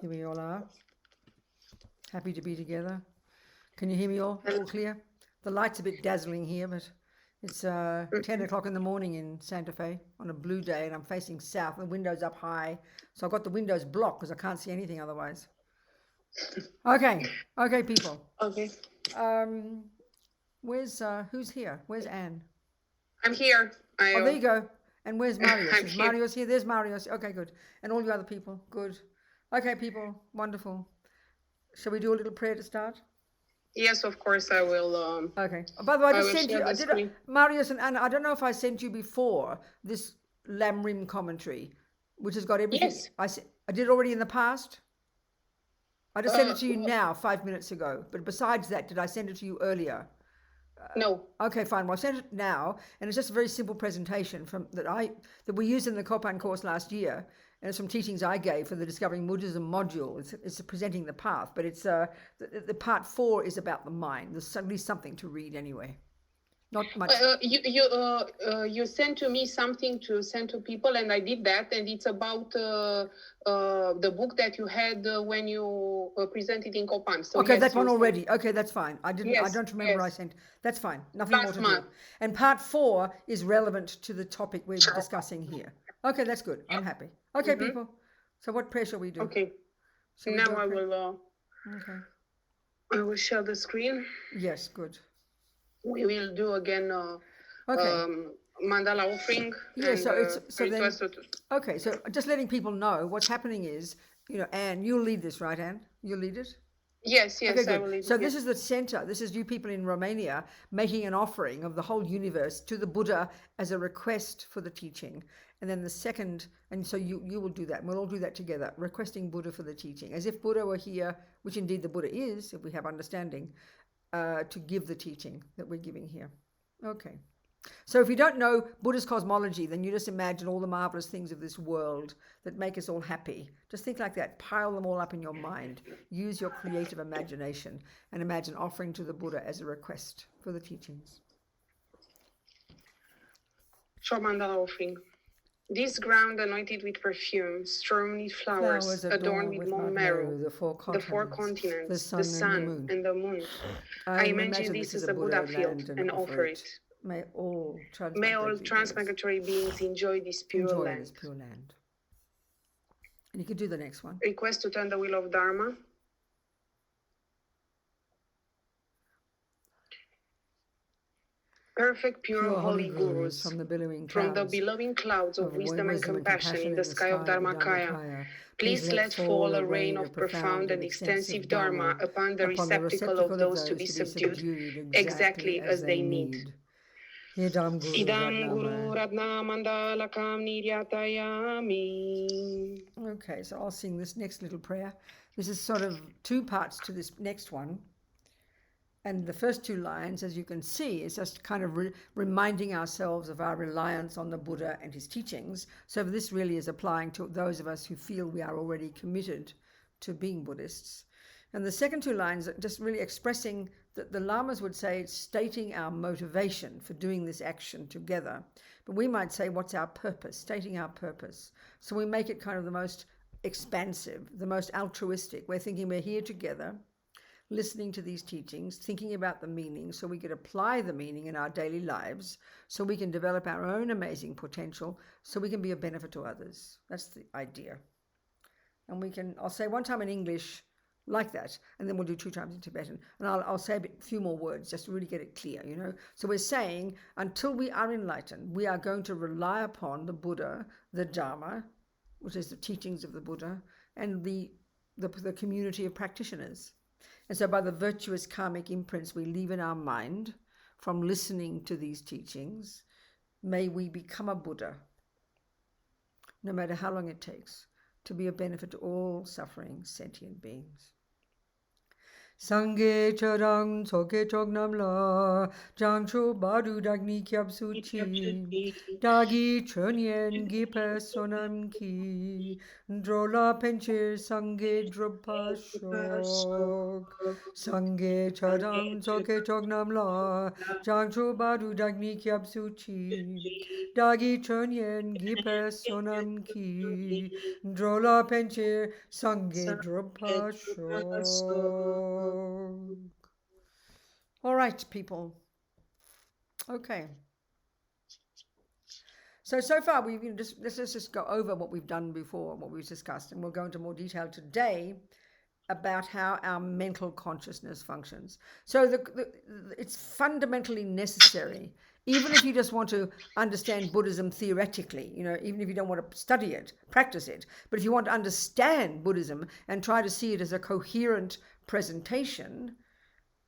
Here we all are. Happy to be together. Can you hear me all clear? The light's a bit dazzling here, but it's 10 o'clock in the morning in Santa Fe on a blue day, and I'm facing south. The window's up high, so I've got the windows blocked because I can't see anything otherwise. Okay, people. Okay. Who's here? Where's Anne? I'm here. Oh, there you go. And where's Marius? I'm Is here. Marius here? There's Marius. Okay, good. And all you other people. Good. Okay, people. Wonderful. Shall we do a little prayer to start? Yes, of course I will. Okay. Oh, by the way, I I just will sent you. share the screen. Marius and Anna, I don't know if I sent you before this Lamrim commentary, which has got everything. Yes. I did it already in the past. I just sent it to you now, 5 minutes ago. But besides that, did I send it to you earlier? No. Okay, fine. Well, I sent it now, and it's just a very simple presentation that we used in the Copan course last year, and it's some teachings I gave for the Discovering Buddhism module. It's presenting the path, but it's the part 4 is about the mind. There's at least something to read anyway. Not much. You sent to me something to send to people, and I did that, and it's about the book that you had when you presented in Copan. So Okay, yes, that's one you already. Okay, that's fine. I Yes, don't remember yes. I sent. That's fine. Nothing more Last to month. do. And part 4 is relevant to the topic we're discussing here. Okay, that's good. I'm happy. Okay, people. So what prayer shall we do? Okay. Shall we Now do a I prayer? will. Okay. I will share the screen. Yes, good. We will do again. Okay. Mandala offering. Yeah, and, so it's so then. request to- Okay, so just letting people know what's happening is, Anne, you'll lead this, right, Anne? You'll lead it? Yes, Okay, I good. will leave So it. this is the center. This is you people in Romania making an offering of the whole universe to the Buddha as a request for the teaching. And then the second, and so you will do that. And we'll all do that together, requesting Buddha for the teaching, as if Buddha were here, which indeed the Buddha is, if we have understanding, to give the teaching that we're giving here. Okay. So if you don't know Buddhist cosmology, then you just imagine all the marvelous things of this world that make us all happy. Just think like that. Pile them all up in your mind. Use your creative imagination and imagine offering to the Buddha as a request for the teachings. Short mandala offering. This ground anointed with perfume, strewn with flowers, adorned with moon marrow, the four continents, the sun and the moon. I imagine this as a Buddha field and offer it. May all transmigratory beings enjoy this pure land. And you can do the next one. Request to turn the wheel of Dharma. Perfect, pure, holy gurus from the billowing clouds of wisdom and compassion in the sky of Dharmakaya. Please let fall a rain of profound and extensive Dharma upon the receptacle of those to be subdued exactly as they need. Idam Guru Radna Mandala Kam Niryatayami. Okay, so I'll sing this next little prayer. This is sort of 2 parts to this next one. And the first 2 lines, as you can see, is just kind of reminding ourselves of our reliance on the Buddha and his teachings. So this really is applying to those of us who feel we are already committed to being Buddhists. And the second 2 lines are just really expressing that the Lamas would say it's stating our motivation for doing this action together. But we might say, what's our purpose? Stating our purpose. So we make it kind of the most expansive, the most altruistic. We're thinking we're here together, listening to these teachings, thinking about the meaning so we could apply the meaning in our daily lives, so we can develop our own amazing potential, so we can be of benefit to others. That's the idea. And I'll say one time in English like that, and then we'll do 2 times in Tibetan. And I'll say a few more words just to really get it clear, So we're saying, until we are enlightened, we are going to rely upon the Buddha, the Dharma, which is the teachings of the Buddha, and the community of practitioners. And so by the virtuous karmic imprints we leave in our mind from listening to these teachings, may we become a Buddha, no matter how long it takes, to be a benefit to all suffering sentient beings. Sangye charang soke chognam la, jangcho badu dagni kyab suchi, dagi chönyen gipe sonam ki, drola penche sangye dropa shok. Sangye charang soke chognam la, jangcho badu dagni kyab suchi, dagi chönyen gipe sonam ki, drola penche sangye dropa shok. All right, people. Okay. So far we've let's just go over what we've done before, what we've discussed, and we'll go into more detail today about how our mental consciousness functions. So it's fundamentally necessary, even if you just want to understand Buddhism theoretically, even if you don't want to study it, practice it, but if you want to understand Buddhism and try to see it as a coherent presentation,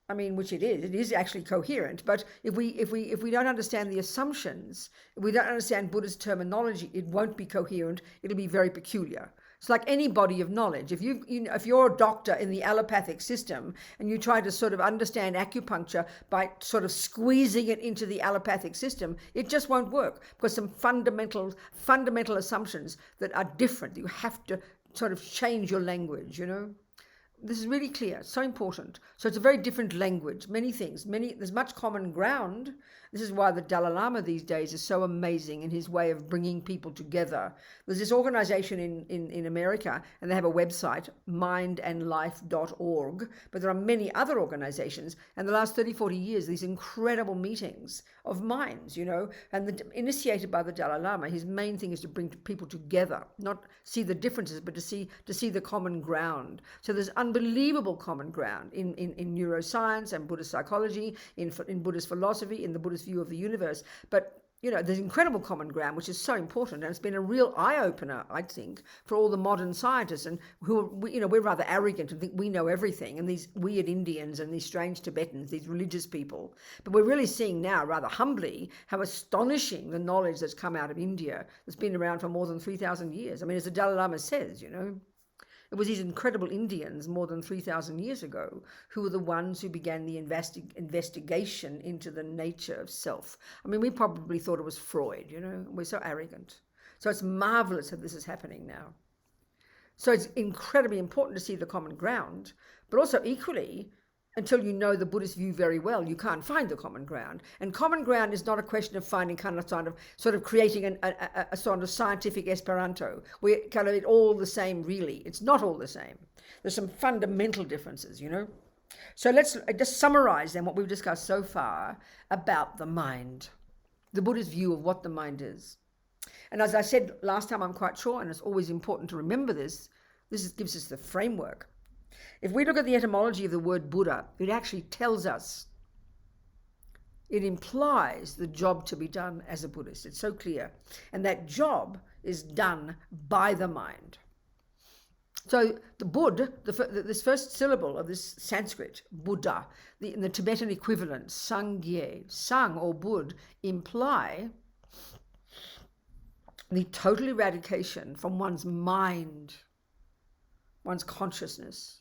which it is actually coherent, but if we don't understand the assumptions, if we don't understand Buddhist terminology, it won't be coherent, it'll be very peculiar. It's like any body of knowledge. If you're a doctor in the allopathic system and you try to sort of understand acupuncture by sort of squeezing it into the allopathic system, it just won't work, because some fundamental assumptions that are different. You have to sort of change your language, This is really clear, so important. So it's a very different language, many things, there's much common ground. This is why the Dalai Lama these days is so amazing in his way of bringing people together. There's this organization in America, and they have a website, mindandlife.org, but there are many other organizations, and the last 30, 40 years, these incredible meetings of minds, and initiated by the Dalai Lama. His main thing is to bring people together, not see the differences, but to see the common ground. So there's unbelievable common ground in neuroscience and Buddhist psychology, in Buddhist philosophy, in the Buddhist view of the universe. But there's incredible common ground, which is so important, and it's been a real eye-opener, I think, for all the modern scientists, and we're rather arrogant and think we know everything, and these weird Indians and these strange Tibetans, these religious people. But we're really seeing now, rather humbly, how astonishing the knowledge that's come out of India, that's been around for more than 3,000 years. As the Dalai Lama says, it was these incredible Indians more than 3,000 years ago who were the ones who began the investigation into the nature of self. We probably thought it was Freud, We're so arrogant. So it's marvelous that this is happening now. So it's incredibly important to see the common ground, but also equally, until you know the Buddhist view very well, you can't find the common ground. And common ground is not a question of finding sort of creating a sort of scientific Esperanto, where kind of it all the same, really. It's not all the same. There's some fundamental differences, So let's just summarize then what we've discussed so far about the mind, the Buddhist view of what the mind is. And as I said last time, I'm quite sure, and it's always important to remember this gives us the framework. If we look at the etymology of the word Buddha, it actually tells us, it implies the job to be done as a Buddhist. It's so clear. And that job is done by the mind. So the Bud, this first syllable of this Sanskrit, Buddha, in the Tibetan equivalent, Sangye, Sang or Bud, imply the total eradication from one's mind, one's consciousness.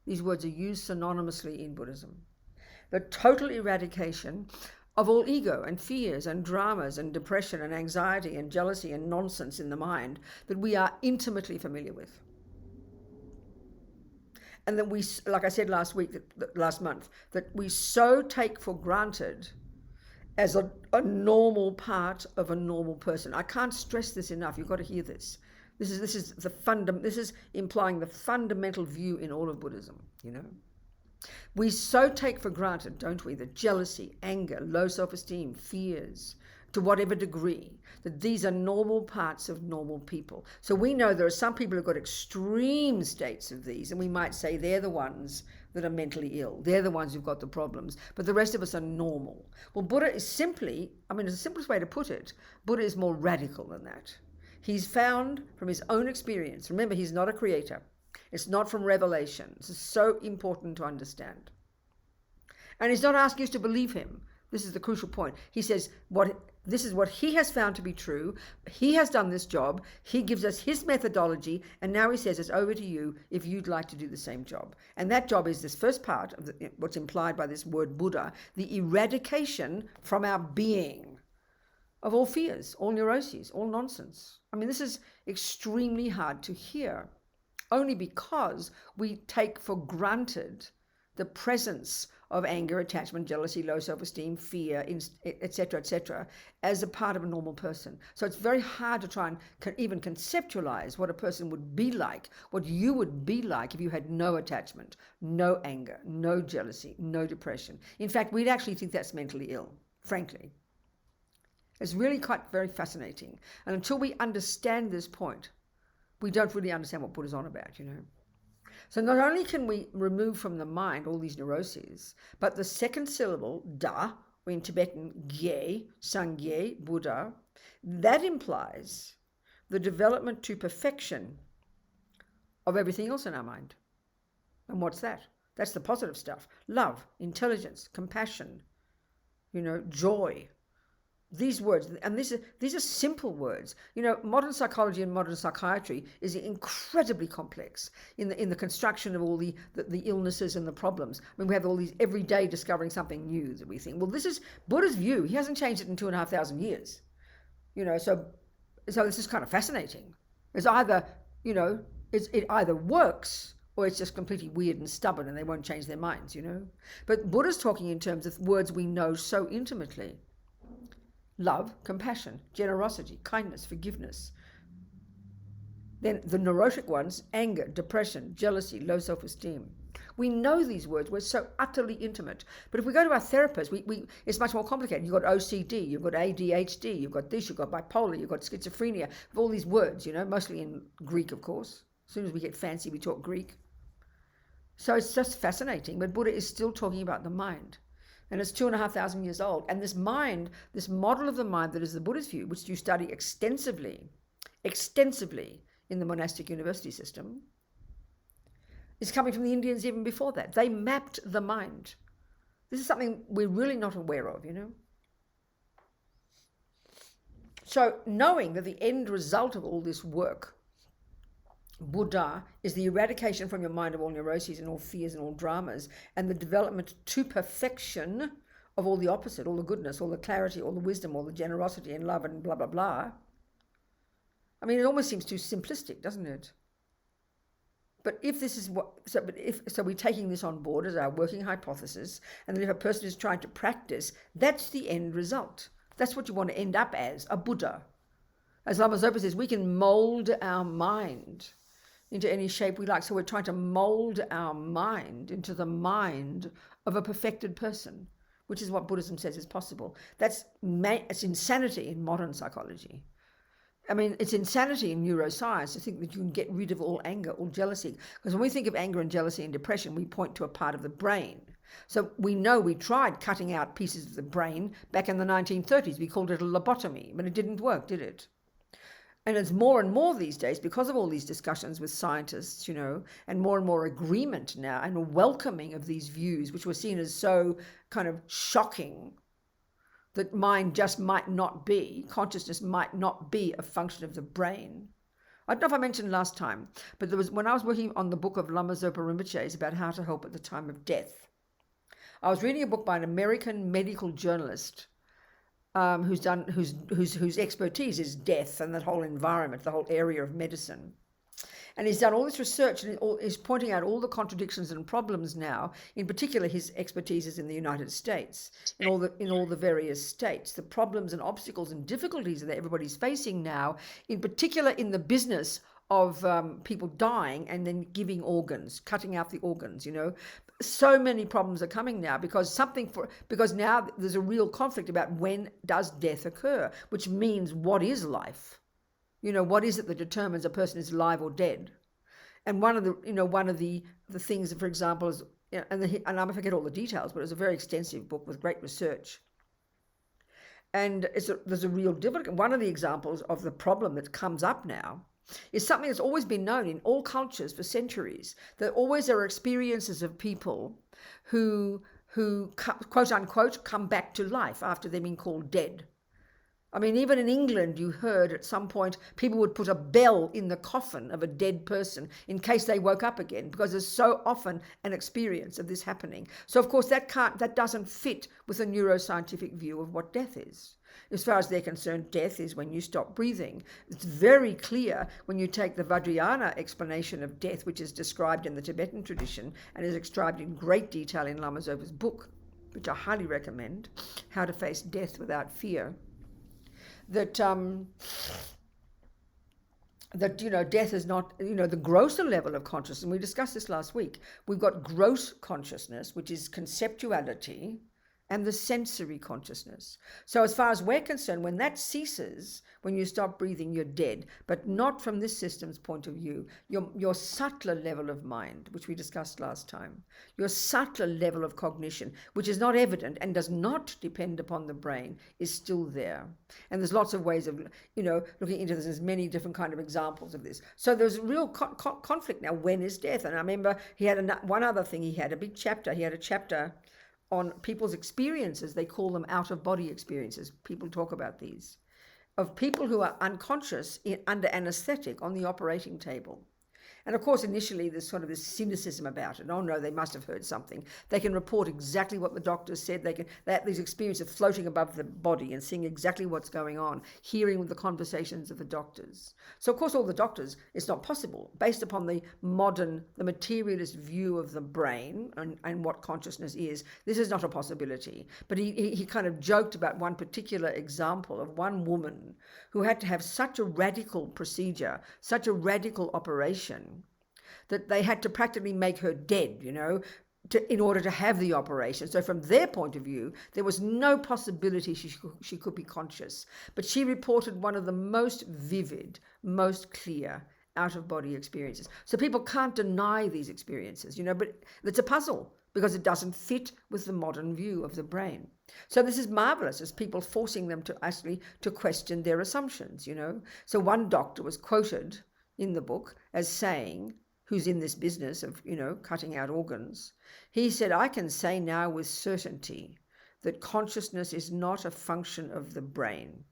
These words are used synonymously in Buddhism. The total eradication of all ego and fears and dramas and depression and anxiety and jealousy and nonsense in the mind that we are intimately familiar with. And that we, like I said last month, that we so take for granted as a normal part of a normal person. I can't stress this enough. You've got to hear this. This is implying the fundamental view in all of Buddhism, We so take for granted, don't we, that jealousy, anger, low self-esteem, fears, to whatever degree, that these are normal parts of normal people. So we know there are some people who've got extreme states of these, and we might say they're the ones that are mentally ill. They're the ones who've got the problems, but the rest of us are normal. Well, Buddha is simply, it's the simplest way to put it, Buddha is more radical than that. He's found from his own experience. Remember, he's not a creator. It's not from revelation. This is so important to understand. And he's not asking us to believe him. This is the crucial point. He says, This is what he has found to be true. He has done this job. He gives us his methodology, and now he says it's over to you if you'd like to do the same job. And that job is this first part of what's implied by this word Buddha, the eradication from our being of all fears, all neuroses, all nonsense. I mean, this is extremely hard to hear, only because we take for granted the presence of anger, attachment, jealousy, low self-esteem, fear, etc., as a part of a normal person. So it's very hard to try and even conceptualize what a person would be like, what you would be like if you had no attachment, no anger, no jealousy, no depression. In fact, we'd actually think that's mentally ill, frankly. It's really quite very fascinating. And until we understand this point, we don't really understand what Buddha's on about, you know. So not only can we remove from the mind all these neuroses, but the second syllable, da, or in Tibetan, gye, sangye, Buddha, that implies the development to perfection of everything else in our mind. And what's that? That's the positive stuff. Love, intelligence, compassion, you know, joy. These words, and these are simple words. You know, modern psychology and modern psychiatry is incredibly complex in the construction of all the illnesses and the problems. I mean, we have all these every day discovering something new that we think, well, this is Buddha's view. He hasn't changed it in 2,500 years. You know, so this is kind of fascinating. It's either, you know, it either works or it's just completely weird and stubborn and they won't change their minds, you know. But Buddha's talking in terms of words we know so intimately. Love, compassion, generosity, kindness, forgiveness. Then the neurotic ones, anger, depression, jealousy, low self-esteem. We know these words. We're so utterly intimate. But if we go to our therapist, it's much more complicated. You've got OCD, you've got ADHD, you've got this, you've got bipolar, you've got schizophrenia. All these words, you know, mostly in Greek, of course. As soon as we get fancy, we talk Greek. So it's just fascinating. But Buddha is still talking about the mind. And it's 2,500 years old. And this mind, this model of the mind that is the Buddhist view, which you study extensively in the monastic university system, is coming from the Indians even before that. They mapped the mind. This is something we're really not aware of, you know. So knowing that the end result of all this work, Buddha, is the eradication from your mind of all neuroses and all fears and all dramas, and the development to perfection of all the opposite, all the goodness, all the clarity, all the wisdom, all the generosity and love and blah, blah, blah. I mean, it almost seems too simplistic, doesn't it? But if this is so we're taking this on board as our working hypothesis, and then if a person is trying to practice, that's the end result. That's what you want to end up as, a Buddha. As Lama Zopa says, we can mold our mind into any shape we like. So we're trying to mold our mind into the mind of a perfected person, which is what Buddhism says is possible. It's insanity in modern psychology. I mean, it's insanity in neuroscience to think that you can get rid of all anger, all jealousy. Because when we think of anger and jealousy and depression, we point to a part of the brain. So we know we tried cutting out pieces of the brain back in the 1930s. We called it a lobotomy, but it didn't work, did it? And it's more and more these days, because of all these discussions with scientists, you know, and more agreement now and welcoming of these views, which were seen as so kind of shocking, that mind just might not be, consciousness might not be a function of the brain. I don't know if I mentioned last time, but when I was working on the book of Lama Zopa Rinpoche's about how to help at the time of death, I was reading a book by an American medical journalist whose expertise is death and that whole environment, the whole area of medicine. And he's done all this research and is pointing out all the contradictions and problems now. In particular, his expertise is in the United States, in all the various states, the problems and obstacles and difficulties that everybody's facing now, in particular in the business of people dying and then giving organs, cutting out the organs, you know. So many problems are coming now because now there's a real conflict about when does death occur, which means what is life? You know, what is it that determines a person is alive or dead? And one of the things, for example, is, you know, and I forget all the details, but it's a very extensive book with great research. And there's a real difficulty. One of the examples of the problem that comes up now is something that's always been known in all cultures for centuries. There always are experiences of people who quote unquote come back to life after they've been called dead. I mean, even in England, you heard at some point people would put a bell in the coffin of a dead person in case they woke up again, because there's so often an experience of this happening. So, of course, that doesn't fit with a neuroscientific view of what death is. As far as they're concerned, death is when you stop breathing. It's very clear when you take the Vajrayana explanation of death, which is described in the Tibetan tradition and is described in great detail in Lama Zopa's book, which I highly recommend, How to Face Death Without Fear. That death is not, the grosser level of consciousness. And we discussed this last week. We've got gross consciousness, which is conceptuality, and the sensory consciousness. So as far as we're concerned, when that ceases, when you stop breathing, you're dead. But not from this system's point of view. Your subtler level of mind, which we discussed last time, your subtler level of cognition, which is not evident and does not depend upon the brain, is still there. And there's lots of ways of, looking into this. There's many different kind of examples of this. So there's real conflict now. When is death? And I remember he had one other thing. He had a big chapter. He had a chapter on people's experiences. They call them out-of-body experiences. People talk about these, of people who are unconscious under anesthetic on the operating table. And of course, initially, there's sort of this cynicism about it. Oh no, they must have heard something. They can report exactly what the doctors said. They have these experiences of floating above the body and seeing exactly what's going on, hearing the conversations of the doctors. So of course, all the doctors, it's not possible, based upon the materialist view of the brain and what consciousness is. This is not a possibility. But he kind of joked about one particular example of one woman who had to have such a radical procedure, such a radical operation, that they had to practically make her dead, in order to have the operation. So from their point of view, there was no possibility she could be conscious. But she reported one of the most vivid, most clear out-of-body experiences. So people can't deny these experiences, but it's a puzzle because it doesn't fit with the modern view of the brain. So this is marvelous, as people forcing them to question their assumptions, So one doctor was quoted in the book as saying, who's in this business of, cutting out organs, he said, "I can say now with certainty that consciousness is not a function of the brain.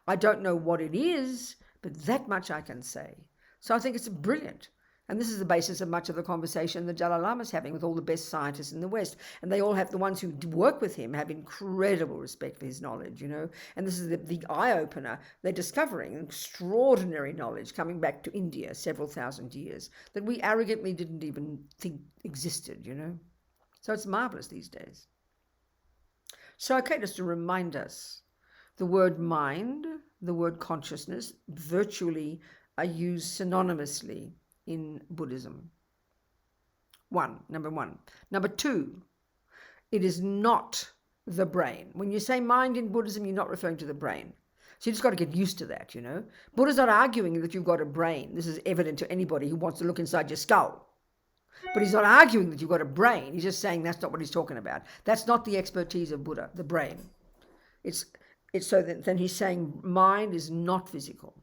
I don't know what it is, but that much I can say." So I think it's brilliant. And this is the basis of much of the conversation that Dalai Lama is having with all the best scientists in the West. And they all have, the ones who work with him have incredible respect for his knowledge, And this is the eye-opener. They're discovering extraordinary knowledge coming back to India several thousand years that we arrogantly didn't even think existed, So it's marvelous these days. So, okay, just to remind us, the word mind, the word consciousness, virtually are used synonymously in Buddhism. Number one. Number two, it is not the brain. When you say mind in Buddhism, you're not referring to the brain. So you just got to get used to that, Buddha's not arguing that you've got a brain. This is evident to anybody who wants to look inside your skull. But he's not arguing that you've got a brain. He's just saying that's not what he's talking about. That's not the expertise of Buddha, the brain. It's so that then he's saying mind is not physical.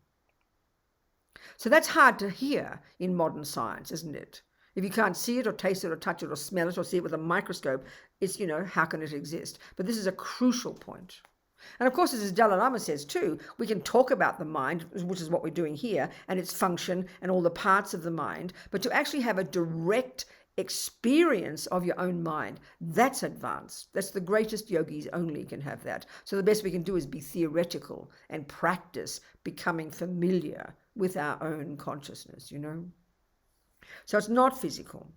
So that's hard to hear in modern science, isn't it? If you can't see it or taste it or touch it or smell it or see it with a microscope, it's, how can it exist? But this is a crucial point. And of course, as Dalai Lama says too, we can talk about the mind, which is what we're doing here, and its function and all the parts of the mind, but to actually have a direct experience of your own mind, that's advanced. That's the greatest yogis only can have that. So the best we can do is be theoretical and practice becoming familiar with our own consciousness, So it's not physical.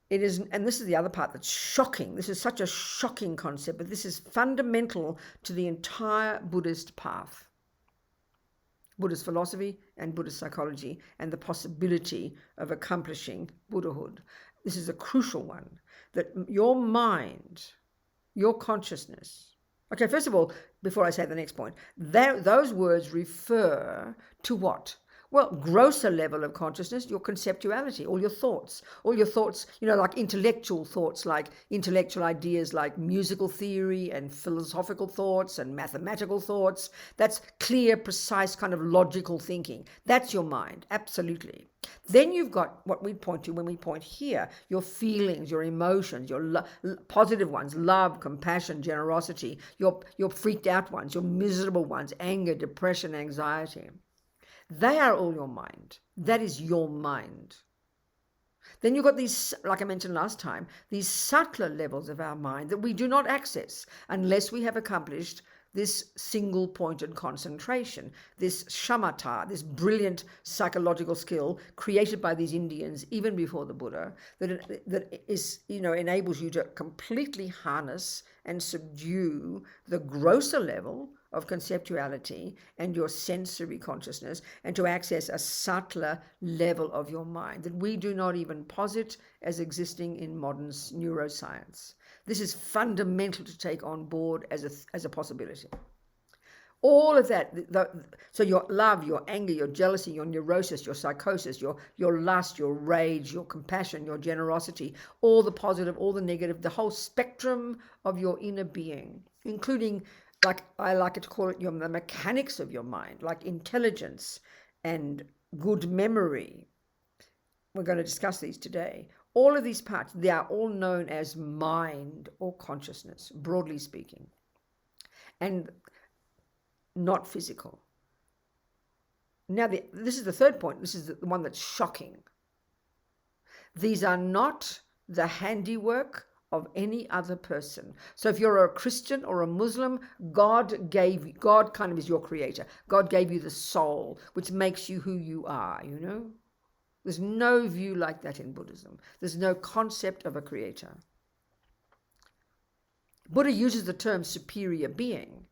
It is, and this is the other part that's shocking. This is such a shocking concept, but this is fundamental to the entire Buddhist path. Buddhist philosophy and Buddhist psychology and the possibility of accomplishing Buddhahood. This is a crucial one, that your mind, your consciousness. Okay, first of all, before I say the next point, those words refer to what? Well, grosser level of consciousness, your conceptuality, all your thoughts, like intellectual thoughts, like intellectual ideas like musical theory and philosophical thoughts and mathematical thoughts. That's clear, precise kind of logical thinking. That's your mind, absolutely. Then you've got what we point to when we point here, your feelings, your emotions, your positive ones, love, compassion, generosity, your freaked out ones, your miserable ones, anger, depression, anxiety. They are all your mind. That is your mind. Then you've got these, like I mentioned last time, these subtler levels of our mind that we do not access unless we have accomplished this single-pointed concentration, this shamatha, this brilliant psychological skill created by these Indians even before the Buddha, that is, enables you to completely harness and subdue the grosser level of conceptuality and your sensory consciousness, and to access a subtler level of your mind that we do not even posit as existing in modern neuroscience. This is fundamental to take on board as a possibility. All of that, so your love, your anger, your jealousy, your neurosis, your psychosis, your lust, your rage, your compassion, your generosity, all the positive, all the negative, the whole spectrum of your inner being, including, like I like to call it, the mechanics of your mind, like intelligence and good memory. We're going to discuss these today. All of these parts, they are all known as mind or consciousness, broadly speaking, and not physical. Now, this is the third point. This is the one that's shocking. These are not the handiwork of any other person. So if you're a Christian or a Muslim, God kind of is your creator. God gave you the soul, which makes you who you are, There's no view like that in Buddhism. There's no concept of a creator. Buddha uses the term superior being.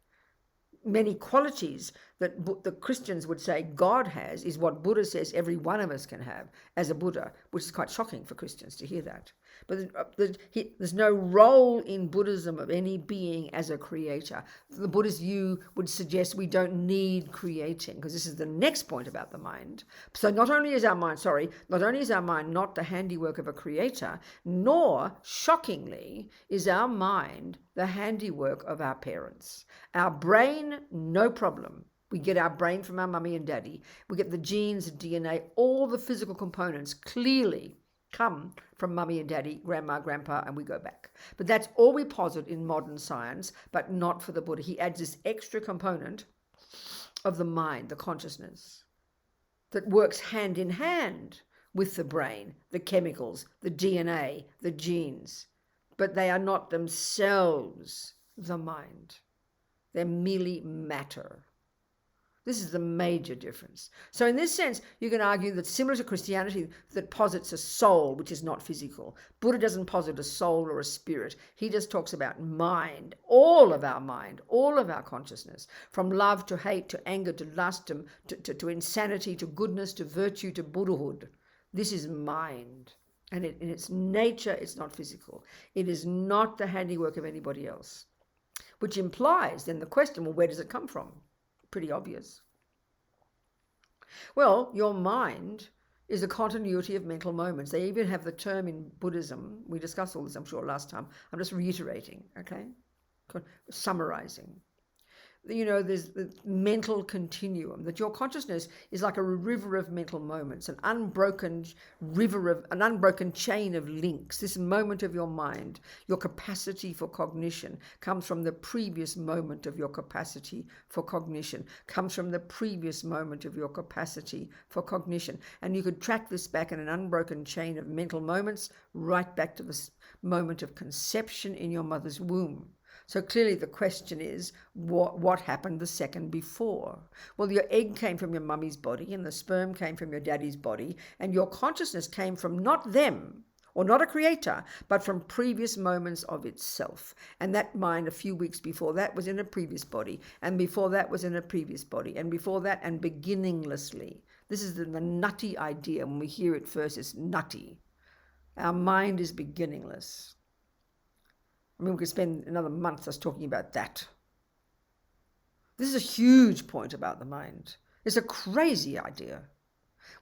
Many qualities that the Christians would say God has is what Buddha says every one of us can have as a Buddha, which is quite shocking for Christians to hear that. But there's no role in Buddhism of any being as a creator. The Buddhist view would suggest we don't need creating, because this is the next point about the mind. So not only is our mind not the handiwork of a creator, nor, shockingly, is our mind the handiwork of our parents. Our brain, no problem. We get our brain from our mummy and daddy. We get the genes, DNA, all the physical components clearly come from mummy and daddy, grandma, grandpa, and we go back. But that's all we posit in modern science, but not for the Buddha. He adds this extra component of the mind, the consciousness, that works hand in hand with the brain, the chemicals, the DNA, the genes. But they are not themselves the mind. They're merely matter. This is the major difference. So in this sense, you can argue that similar to Christianity that posits a soul, which is not physical, Buddha doesn't posit a soul or a spirit. He just talks about mind, all of our consciousness, from love to hate to anger to lust to insanity to goodness to virtue to Buddhahood. This is mind. And in its nature, it's not physical. It is not the handiwork of anybody else. Which implies then the question, well, where does it come from? Pretty obvious. Well, your mind is a continuity of mental moments. They even have the term in Buddhism. We discussed all this, I'm sure, last time. I'm just reiterating, okay? Summarizing. There's the mental continuum, that your consciousness is like a river of mental moments, an unbroken chain of links. This moment of your mind, your capacity for cognition, comes from the previous moment of your capacity for cognition, comes from the previous moment of your capacity for cognition. And you could track this back in an unbroken chain of mental moments, right back to the moment of conception in your mother's womb. So clearly the question is, what happened the second before? Well, your egg came from your mummy's body and the sperm came from your daddy's body, and your consciousness came from not them, or not a creator, but from previous moments of itself. And that mind a few weeks before that was in a previous body, and before that was in a previous body, and before that, and beginninglessly. This is the nutty idea. When we hear it first, it's nutty. Our mind is beginningless. We could spend another month just talking about that. This is a huge point about the mind. It's a crazy idea.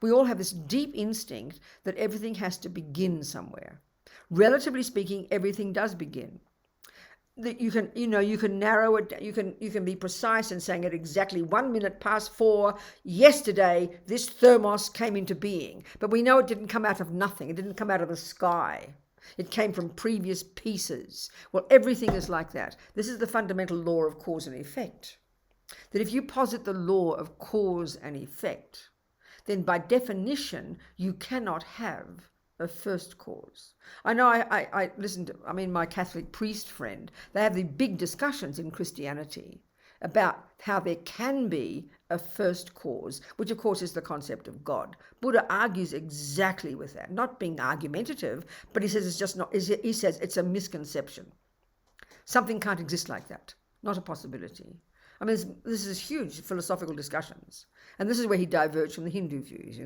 We all have this deep instinct that everything has to begin somewhere. Relatively speaking, everything does begin. You can narrow it. You can be precise in saying at exactly 1 minute past 4 yesterday this thermos came into being. But we know it didn't come out of nothing. It didn't come out of the sky. It came from previous pieces. Well, everything is like that. This is the fundamental law of cause and effect. That if you posit the law of cause and effect, then by definition you cannot have a first cause. I know I listen to, my Catholic priest friend, they have these big discussions in Christianity about how there can be a first cause, which of course is the concept of God. Buddha argues exactly with that, not being argumentative, but he says it's just not, he says it's a misconception. Something can't exist like that, not a possibility. This is huge philosophical discussions. And this is where he diverged from the Hindu views,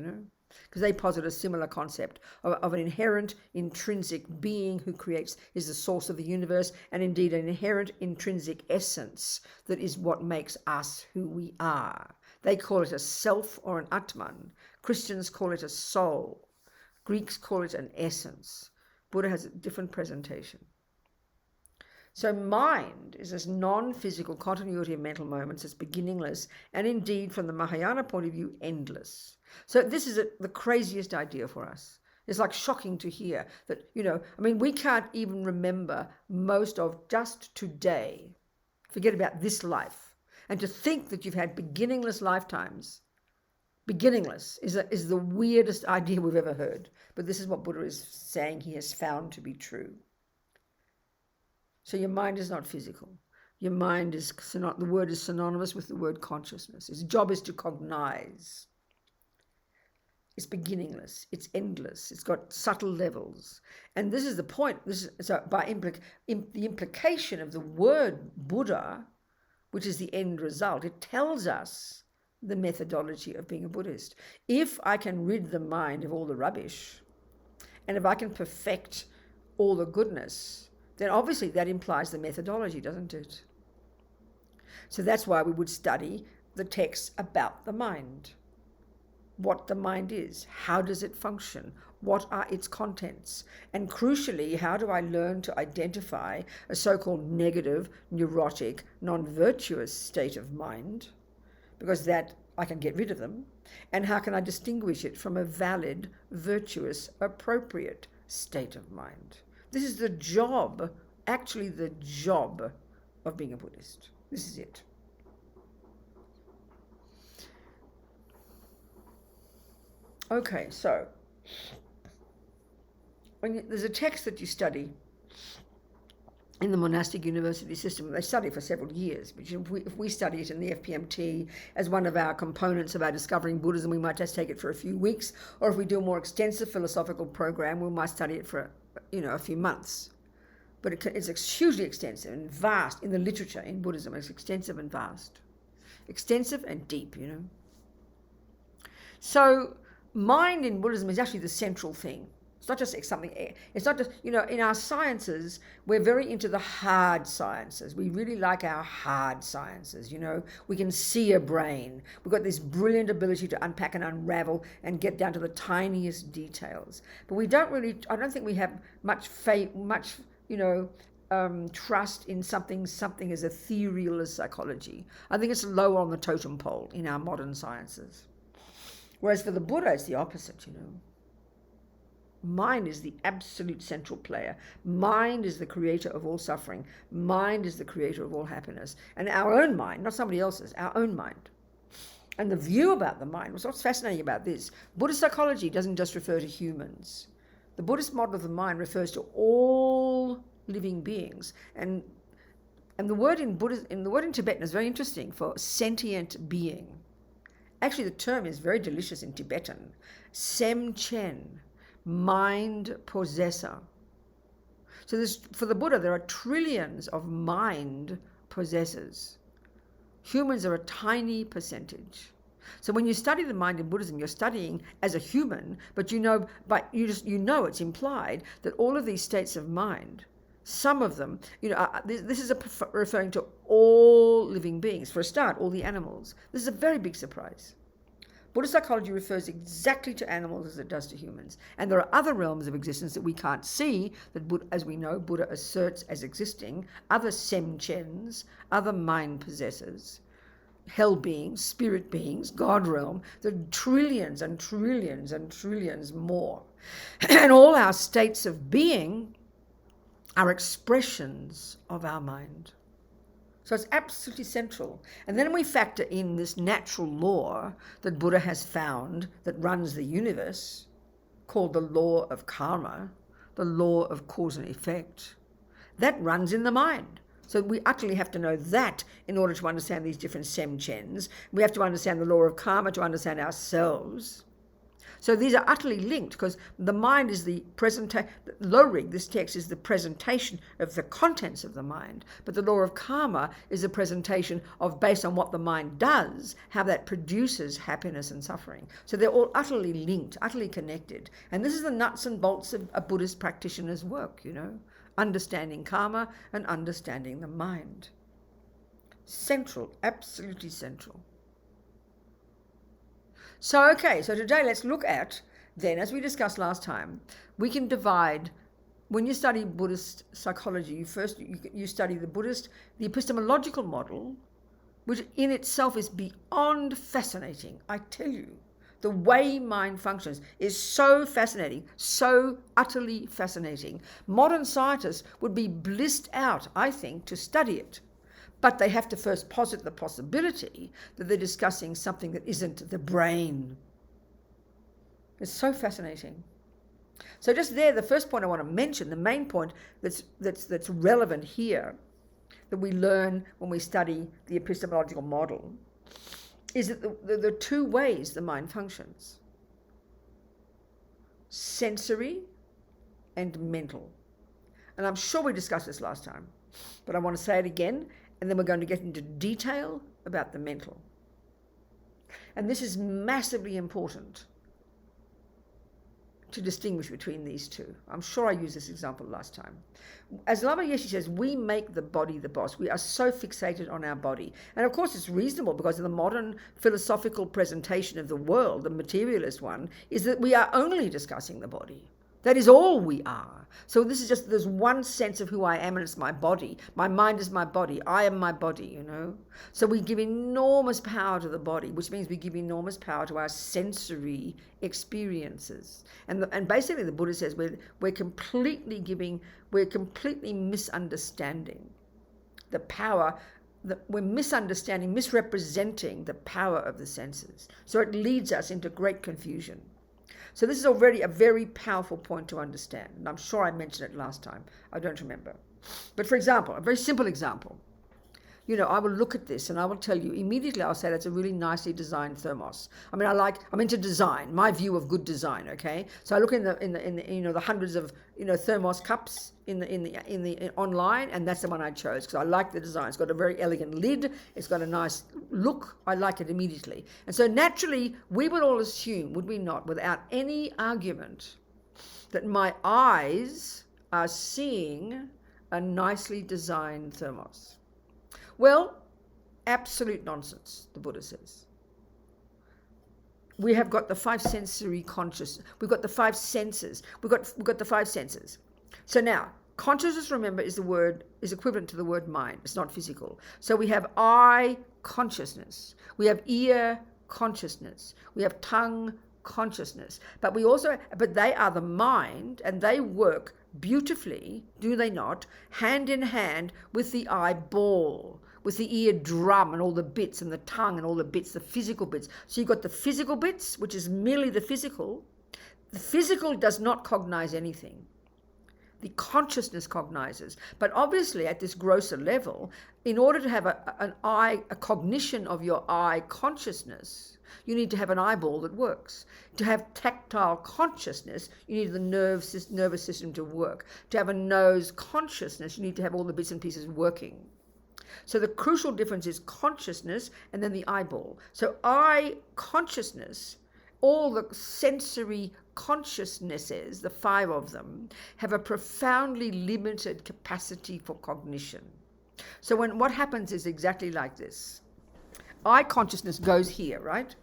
because they posit a similar concept of an inherent intrinsic being who is the source of the universe, and indeed an inherent intrinsic essence that is what makes us who we are. They call it a self or an Atman. Christians call it a soul. Greeks call it an essence. Buddha has a different presentation. So mind is this non-physical continuity of mental moments that's beginningless, and indeed from the Mahayana point of view, endless. So this is the craziest idea for us. It's like shocking to hear that, we can't even remember most of just today. Forget about this life. And to think that you've had beginningless lifetimes, beginningless, is the weirdest idea we've ever heard. But this is what Buddha is saying he has found to be true. So your mind is not physical. Your mind is, the word is synonymous with the word consciousness. Its job is to cognize. It's beginningless. It's endless. It's got subtle levels. And this is the point. So by the implication of the word Buddha, which is the end result, it tells us the methodology of being a Buddhist. If I can rid the mind of all the rubbish, and if I can perfect all the goodness, then obviously that implies the methodology, doesn't it? So that's why we would study the texts about the mind. What the mind is, how does it function, what are its contents, and crucially, how do I learn to identify a so-called negative, neurotic, non-virtuous state of mind, because that I can get rid of them, and how can I distinguish it from a valid, virtuous, appropriate state of mind? This is the job, actually the job of being a Buddhist. This is it. Okay, so there's a text that you study in the monastic university system. They study for several years, but if we study it in the FPMT as one of our components of our Discovering Buddhism, we might just take it for a few weeks, or if we do a more extensive philosophical program, we might study it for a few months. But it's hugely extensive and vast in the literature in Buddhism. It's extensive and vast, extensive and deep. So mind in Buddhism is actually the central thing. It's not just something, it's not just, in our sciences, we're very into the hard sciences. We really like our hard sciences, We can see a brain. We've got this brilliant ability to unpack and unravel and get down to the tiniest details. But we don't really, I don't think we have much faith, trust in something as ethereal as psychology. I think it's low on the totem pole in our modern sciences. Whereas for the Buddha, it's the opposite, Mind is the absolute central player. Mind is the creator of all suffering. Mind is the creator of all happiness. And our own mind, not somebody else's, our own mind. And the view about the mind, what's fascinating about this, Buddhist psychology doesn't just refer to humans. The Buddhist model of the mind refers to all living beings. And the word in Tibetan is very interesting for sentient being. Actually, the term is very delicious in Tibetan. Sem Chen, mind possessor. So for the Buddha, there are trillions of mind possessors. Humans are a tiny percentage. So when you study the mind in Buddhism, you're studying as a human, but you know it's implied that all of these states of mind, some of them, this is referring to all living beings. For a start, all the animals. This is a very big surprise. Buddhist psychology refers exactly to animals as it does to humans. And there are other realms of existence that we can't see, that, as we know, Buddha asserts as existing, other semchens, other mind possessors, hell beings, spirit beings, God realm. There are trillions and trillions and trillions more. And all our states of being are expressions of our mind. So it's absolutely central. And then we factor in this natural law that Buddha has found that runs the universe, called the law of karma, the law of cause and effect. That runs in the mind. So we utterly have to know that in order to understand these different semchens. We have to understand the law of karma to understand ourselves. So these are utterly linked, because the mind is the presentation. Lorig, this text, is the presentation of the contents of the mind, but the law of karma is the presentation of, based on what the mind does, how that produces happiness and suffering. So they're all utterly linked, utterly connected. And this is the nuts and bolts of a Buddhist practitioner's work, understanding karma and understanding the mind. Central, absolutely central. So today let's look at, then, as we discussed last time, we can divide. When you study Buddhist psychology, you study the epistemological model, which in itself is beyond fascinating. I tell you, the way mind functions is so fascinating, so utterly fascinating. Modern scientists would be blissed out, I think, to study it. But they have to first posit the possibility that they're discussing something that isn't the brain. It's so fascinating. So just there, the first point I want to mention, the main point that's relevant here, that we learn when we study the epistemological model, is that there are two ways the mind functions: sensory and mental. And I'm sure we discussed this last time, but I want to say it again, and then we're going to get into detail about the mental. And this is massively important to distinguish between these two. I'm sure I used this example last time. As Lama Yeshe says, we make the body the boss. We are so fixated on our body. And of course it's reasonable, because of the modern philosophical presentation of the world, the materialist one, is that we are only discussing the body. That is all we are. So this is just, there's one sense of who I am, and it's my body. My mind is my body. I am my body, So we give enormous power to the body, which means we give enormous power to our sensory experiences. And basically the Buddha says we're completely misunderstanding the power, we're misrepresenting the power of the senses. So it leads us into great confusion. So this is already a very powerful point to understand. And I'm sure I mentioned it last time. I don't remember. But for example, a very simple example. I will look at this and I will tell you immediately, I'll say that's a really nicely designed thermos. I mean, I'm into design, my view of good design, okay? So I look in the hundreds of, thermos cups in the online, and that's the one I chose because I like the design. It's got a very elegant lid. It's got a nice look. I like it immediately. And so naturally, we would all assume, would we not, without any argument, that my eyes are seeing a nicely designed thermos. Well, absolute nonsense, the Buddha says. We have got the five sensory consciousness. We've got the five senses. We've got the five senses. So now, consciousness, remember, is equivalent to the word mind. It's not physical. So we have eye consciousness. We have ear consciousness. We have tongue consciousness. But they are the mind, and they work beautifully, do they not, hand in hand with the eyeball, with the ear drum and all the bits, and the tongue and all the bits, the physical bits. So you've got the physical bits, which is merely the physical. The physical does not cognize anything. The consciousness cognizes. But obviously at this grosser level, in order to have a cognition of your eye consciousness, you need to have an eyeball that works. To have tactile consciousness, you need the nervous system to work. To have a nose consciousness, you need to have all the bits and pieces working. So the crucial difference is consciousness and then the eyeball. So eye consciousness, all the sensory consciousnesses, the five of them, have a profoundly limited capacity for cognition. So what happens is exactly like this. Eye consciousness goes here, right?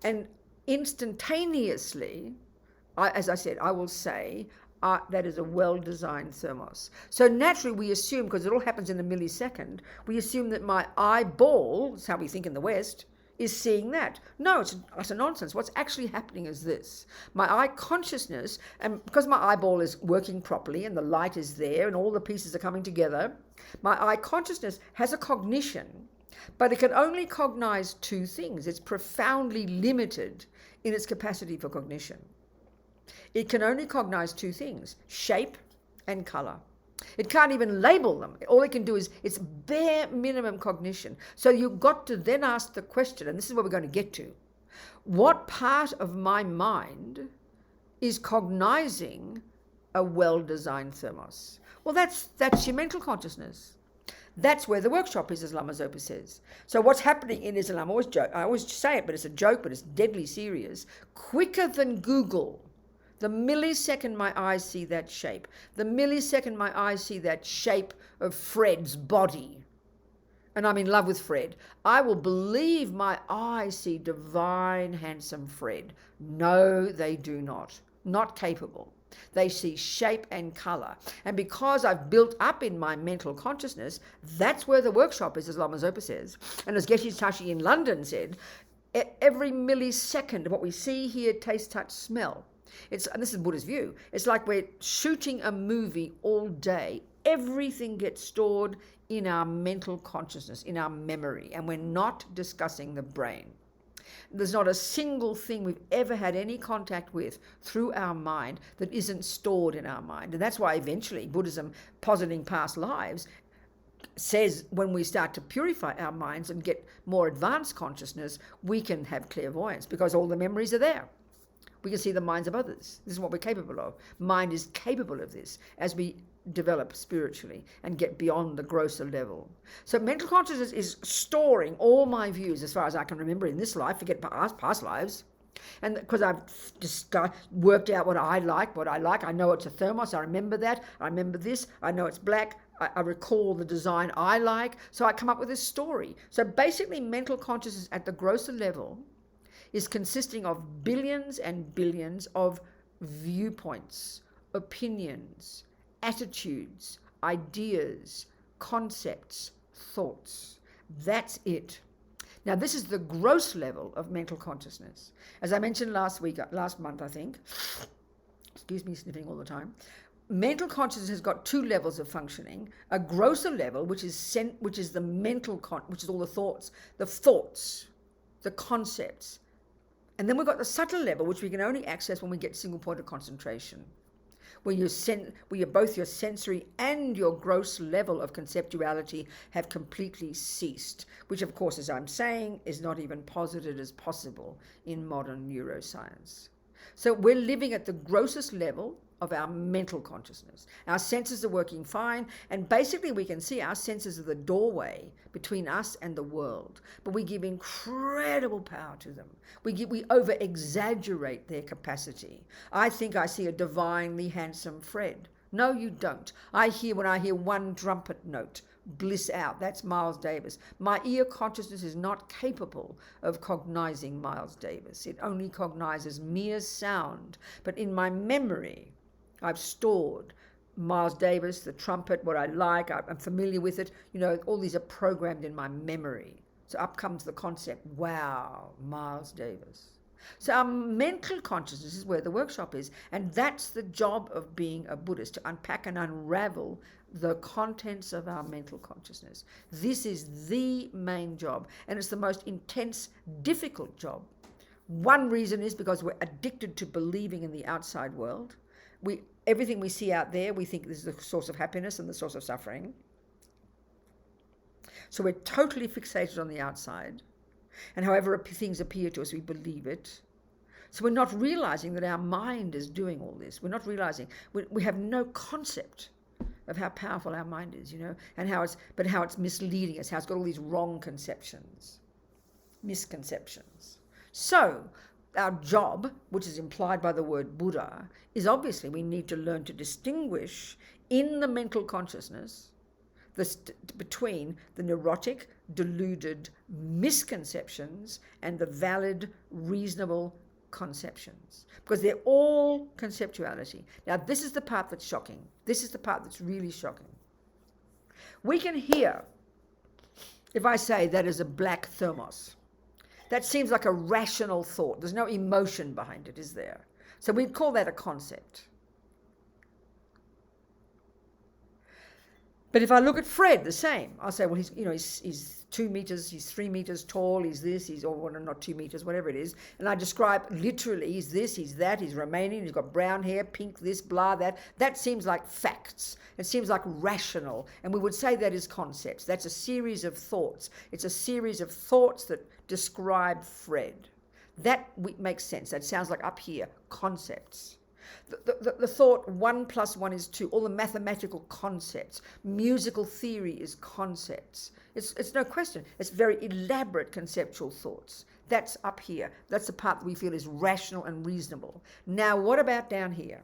And instantaneously, as I said, I will say, that is a well-designed thermos. So naturally we assume, because it all happens in a millisecond, we assume that my eyeball, that's how we think in the West, is seeing that. No, it's utter nonsense. What's actually happening is this. My eye consciousness, and because my eyeball is working properly and the light is there and all the pieces are coming together, my eye consciousness has a cognition, but it can only cognize two things. It's profoundly limited in its capacity for cognition. It can only cognize two things, shape and color. It can't even label them. All it can do is, it's bare minimum cognition. So you've got to then ask the question, and this is what we're going to get to. What part of my mind is cognizing a well-designed thermos? Well, that's your mental consciousness. That's where the workshop is, as Lama Zopa says. So what's happening in Islam, I always say it, but it's a joke, but it's deadly serious. Quicker than Google, the millisecond my eyes see that shape, the millisecond my eyes see that shape of Fred's body, and I'm in love with Fred, I will believe my eyes see divine, handsome Fred. No, they do not. Not capable. They see shape and color. And because I've built up in my mental consciousness, that's where the workshop is, as Lama Zopa says. And as Geshe Tashi in London said, every millisecond, what we see, hear, taste, touch, smell, and this is Buddha's view, it's like we're shooting a movie all day. Everything gets stored in our mental consciousness, in our memory, and we're not discussing the brain. There's not a single thing we've ever had any contact with through our mind that isn't stored in our mind. And that's why eventually Buddhism, positing past lives, says when we start to purify our minds and get more advanced consciousness, we can have clairvoyance because all the memories are there. We can see the minds of others. This is what we're capable of. Mind is capable of this as we develop spiritually and get beyond the grosser level. So mental consciousness is storing all my views as far as I can remember in this life, forget past lives. And because I've just worked out what I like, I know it's a thermos, I remember that, I remember this, I know it's black, I recall the design I like, so I come up with this story. So basically mental consciousness at the grosser level is consisting of billions and billions of viewpoints, opinions, attitudes, ideas, concepts, thoughts. That's it. Now, this is the gross level of mental consciousness. As I mentioned last month, I think, excuse me, sniffing all the time, mental consciousness has got two levels of functioning. A grosser level, which is the mental, which is all the thoughts, the concepts. And then we've got the subtle level, which we can only access when we get single point of concentration, where both your sensory and your gross level of conceptuality have completely ceased, which of course, as I'm saying, is not even posited as possible in modern neuroscience. So we're living at the grossest level of our mental consciousness. Our senses are working fine, and basically we can see our senses are the doorway between us and the world, but we give incredible power to them. We over-exaggerate their capacity. I think I see a divinely handsome Fred. No, you don't. When I hear one trumpet note, bliss out. That's Miles Davis. My ear consciousness is not capable of cognizing Miles Davis. It only cognizes mere sound. But in my memory, I've stored Miles Davis, the trumpet, what I like, I'm familiar with it. All these are programmed in my memory. So up comes the concept, wow, Miles Davis. So our mental consciousness is where the workshop is. And that's the job of being a Buddhist, to unpack and unravel the contents of our mental consciousness. This is the main job. And it's the most intense, difficult job. One reason is because we're addicted to believing in the outside world. Everything we see out there, we think this is the source of happiness and the source of suffering. So we're totally fixated on the outside. And however things appear to us, we believe it. So we're not realizing that our mind is doing all this. We're not realizing. We have no concept of how powerful our mind is, and how it's misleading us, how it's got all these wrong conceptions, misconceptions. So our job, which is implied by the word Buddha, is obviously we need to learn to distinguish in the mental consciousness between the neurotic, deluded misconceptions and the valid, reasonable, conceptions, because they're all conceptuality. Now, this is the part that's shocking. This is the part that's really shocking. We can hear, if I say that is a black thermos, that seems like a rational thought. There's no emotion behind it, is there? So we'd call that a concept. But if I look at Fred, the same. I'll say, well, he's 2 meters, he's 3 meters tall, he's this, he's, or not 2 meters, whatever it is. And I describe literally, he's this, he's that, he's Romanian, he's got brown hair, pink this, blah, that. That seems like facts. It seems like rational. And we would say that is concepts. That's a series of thoughts. It's a series of thoughts that describe Fred. That makes sense. That sounds like up here, concepts. The thought 1 + 1 is 2, all the mathematical concepts, musical theory is concepts. It's no question. It's very elaborate conceptual thoughts. That's up here. That's the part that we feel is rational and reasonable. Now, what about down here?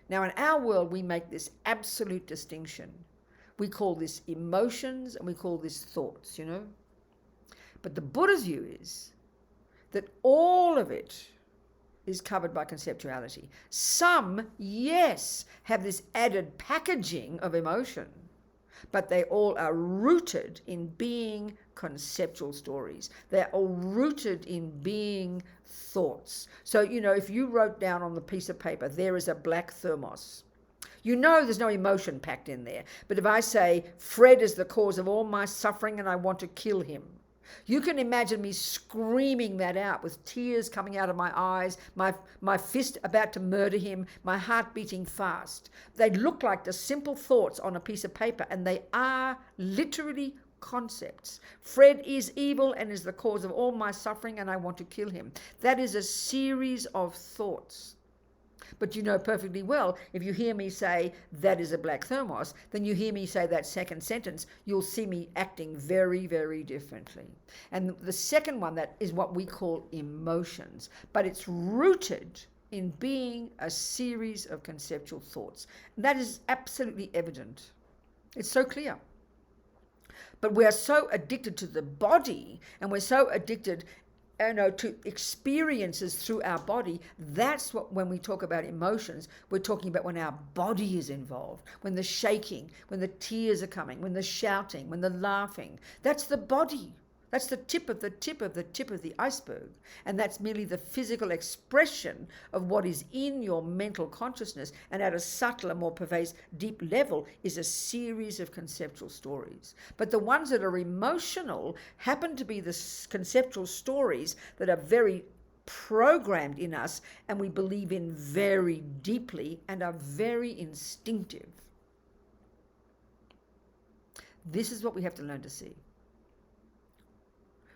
Now, in our world, we make this absolute distinction. We call this emotions and we call this thoughts, you know. But the Buddha's view is that all of it is covered by conceptuality. Some, yes, have this added packaging of emotion, but they all are rooted in being conceptual stories. They're all rooted in being thoughts. So, you know, if you wrote down on the piece of paper, there is a black thermos, you know there's no emotion packed in there. But if I say, Fred is the cause of all my suffering and I want to kill him, you can imagine me screaming that out with tears coming out of my eyes, my fist about to murder him, my heart beating fast. They look like the simple thoughts on a piece of paper, and they are literally concepts. Fred is evil and is the cause of all my suffering, and I want to kill him. That is a series of thoughts. But you know perfectly well, if you hear me say that is a black thermos, then you hear me say that second sentence, you'll see me acting very, very differently. And the second one, that is what we call emotions, but it's rooted in being a series of conceptual thoughts. That is absolutely evident. It's so clear. But we're so addicted to the body, and we're so addicted to experiences through our body. That's what, when we talk about emotions, we're talking about when our body is involved, when the shaking, when the tears are coming, when the shouting, when the laughing. That's the body. That's the tip of the tip of the tip of the iceberg. And that's merely the physical expression of what is in your mental consciousness. And at a subtler, more pervasive, deep level is a series of conceptual stories. But the ones that are emotional happen to be the conceptual stories that are very programmed in us and we believe in very deeply and are very instinctive. This is what we have to learn to see.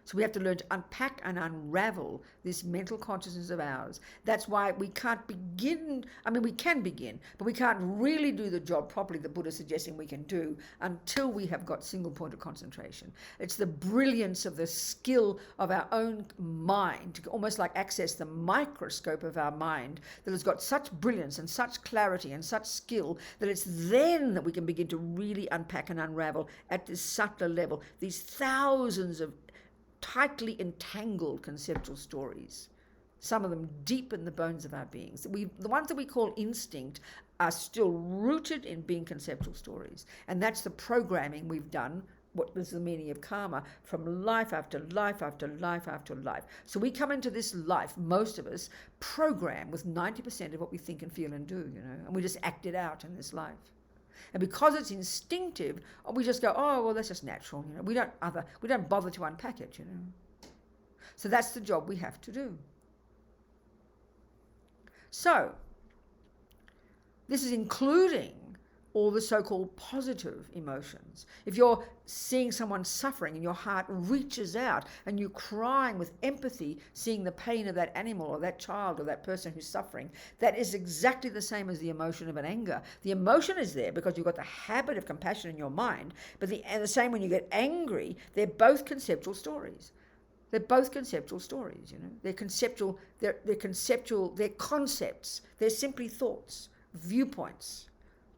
So we have to learn to unpack and unravel this mental consciousness of ours. That's why we can't begin, we can begin, but we can't really do the job properly the Buddha is suggesting we can do until we have got single point of concentration. It's the brilliance of the skill of our own mind, almost like access the microscope of our mind, that has got such brilliance and such clarity and such skill that it's then that we can begin to really unpack and unravel at this subtler level, these thousands of tightly entangled conceptual stories, some of them deep in the bones of our beings. The ones that we call instinct are still rooted in being conceptual stories. And that's the programming we've done, what is the meaning of karma, from life after life after life after life. So we come into this life, most of us, programmed with 90% of what we think and feel and do, and we just act it out in this life. And because it's instinctive, we just go, oh, well, that's just natural. We don't bother to unpack it, So that's the job we have to do. So this is including all the so-called positive emotions. If you're seeing someone suffering and your heart reaches out and you're crying with empathy, seeing the pain of that animal or that child or that person who's suffering, that is exactly the same as the emotion of an anger. The emotion is there because you've got the habit of compassion in your mind, but the same when you get angry, they're both conceptual stories. They're both conceptual stories, They're conceptual, they're concepts. They're simply thoughts, viewpoints.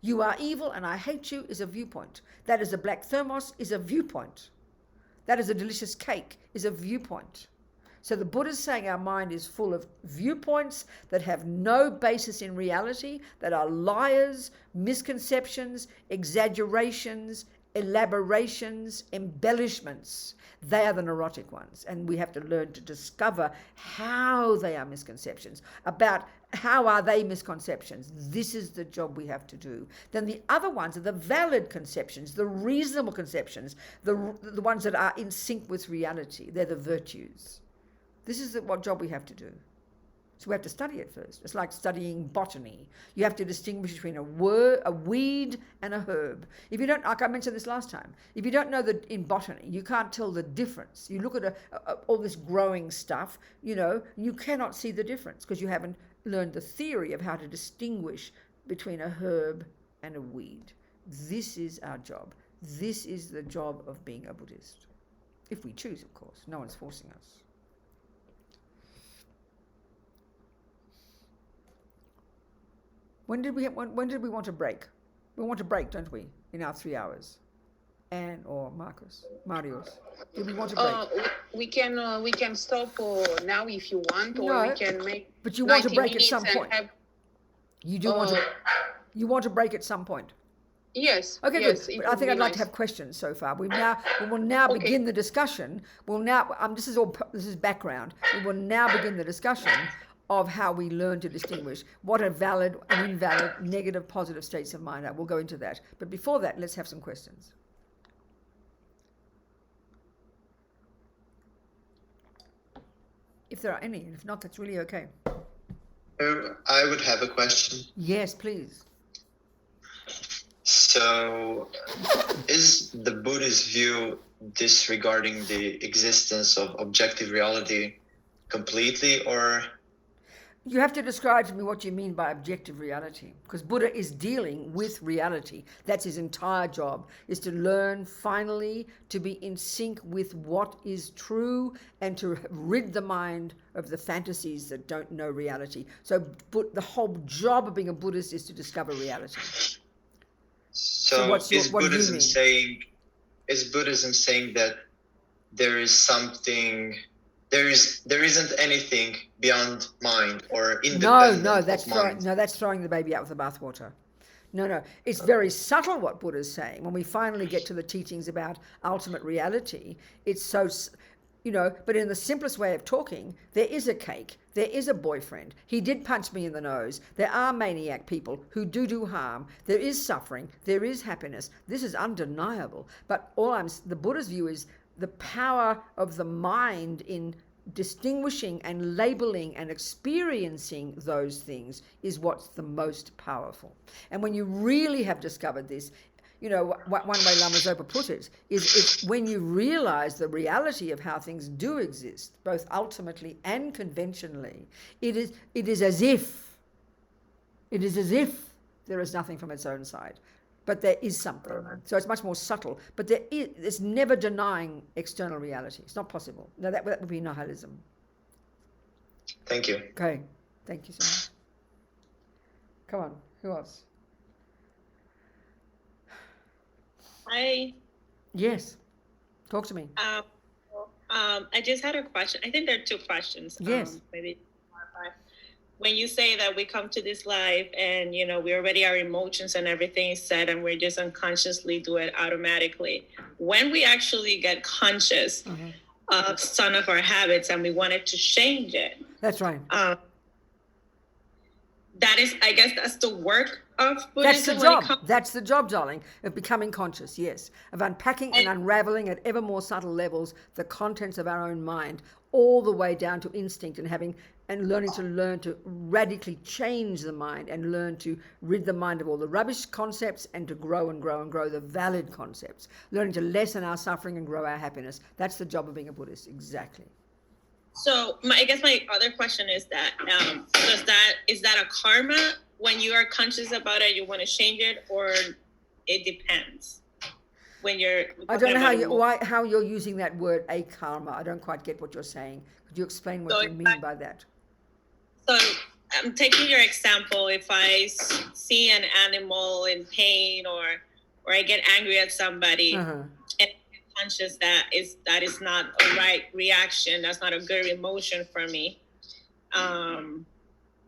You are evil and I hate you is a viewpoint. That is a black thermos is a viewpoint. That is a delicious cake is a viewpoint. So the Buddha is saying our mind is full of viewpoints that have no basis in reality, that are liars, misconceptions, exaggerations, elaborations, embellishments. They are the neurotic ones, and we have to learn to discover how they are misconceptions, about how are they misconceptions. This is the job we have to do. Then the other ones are the valid conceptions, the reasonable conceptions, the ones that are in sync with reality. They're the virtues. This is what job we have to do. So we have to study it first. It's like studying botany. You have to distinguish between a weed and a herb. If you don't, like I mentioned this last time, if you don't know that in botany, you can't tell the difference. You look at all this growing stuff, you cannot see the difference because you haven't learned the theory of how to distinguish between a herb and a weed. This is our job. This is the job of being a Buddhist. If we choose, of course. No one's forcing us. When did we want to break? We want to break, don't we, in our 3 hours? Anne or Marius? Did we want to break? We can stop now if you want, or we can make. But you want to break at some point. You do want to. You want to break at some point. Yes. Okay, yes, good. But I think I'd like to have questions so far. We will now Okay. begin the discussion. This is background. We will now begin the discussion of how we learn to distinguish what are valid and invalid, negative, positive states of mind are. We'll go into that. But before that, let's have some questions. If there are any, and if not, that's really okay. I would have a question. Yes, please. So, is the Buddhist view disregarding the existence of objective reality completely, or? You have to describe to me what you mean by objective reality, because Buddha is dealing with reality. That's his entire job, is to learn finally to be in sync with what is true and to rid the mind of the fantasies that don't know reality. So the whole job of being a Buddhist is to discover reality. So is Buddhism saying that there is something? There isn't anything beyond mind or independent that's of mind. that's throwing the baby out with the bathwater. No, it's very subtle what Buddha's saying. When we finally get to the teachings about ultimate reality, it's so, but in the simplest way of talking, there is a cake, there is a boyfriend, he did punch me in the nose, there are maniac people who do harm, there is suffering, there is happiness. This is undeniable. But the Buddha's view is the power of the mind in distinguishing and labeling and experiencing those things is what's the most powerful. And when you really have discovered this, one way Lama Zopa put it is when you realize the reality of how things do exist, both ultimately and conventionally, it is as if there is nothing from its own side. But there is something. So it's much more subtle. But there's never denying external reality. It's not possible. No, that would be nihilism. Thank you. Okay. Thank you so much. Come on. Who else? Hi. Yes. Talk to me. I just had a question. I think there are two questions. Yes. Maybe when you say that we come to this life and, we already, our emotions and everything is set and we're just unconsciously do it automatically. When we actually get conscious of some of our habits and we wanted to change it. That's right. That is, I guess that's the work of Buddhism. That's the job. That's the job, darling, of becoming conscious, yes. Of unpacking and unraveling at ever more subtle levels the contents of our own mind, all the way down to instinct and learning to radically change the mind and learn to rid the mind of all the rubbish concepts and to grow and grow and grow the valid concepts. Learning to lessen our suffering and grow our happiness. That's the job of being a Buddhist, exactly. So I guess my other question is that, is that a karma? When you are conscious about it, you want to change it, or it depends? When I don't know how you're using that word, a karma. I don't quite get what you're saying. Could you explain what you mean by that? So I'm taking your example. If I see an animal in pain or I get angry at somebody, and conscious that is not a right reaction, that's not a good emotion for me.